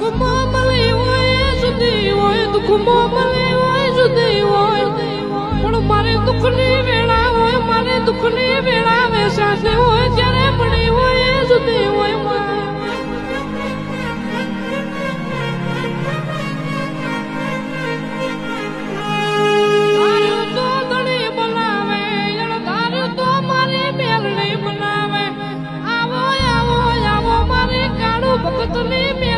સુખમાં મળી હોય સુધી હોય, દુઃખમાં મળી હોય સુધી હોય, પણ મારે દુઃખની વેળા હોય, મારે દુઃખની વેળા વેસાતી હોય, જ્યારે મળી હોય સુધી હોય. ભક્તની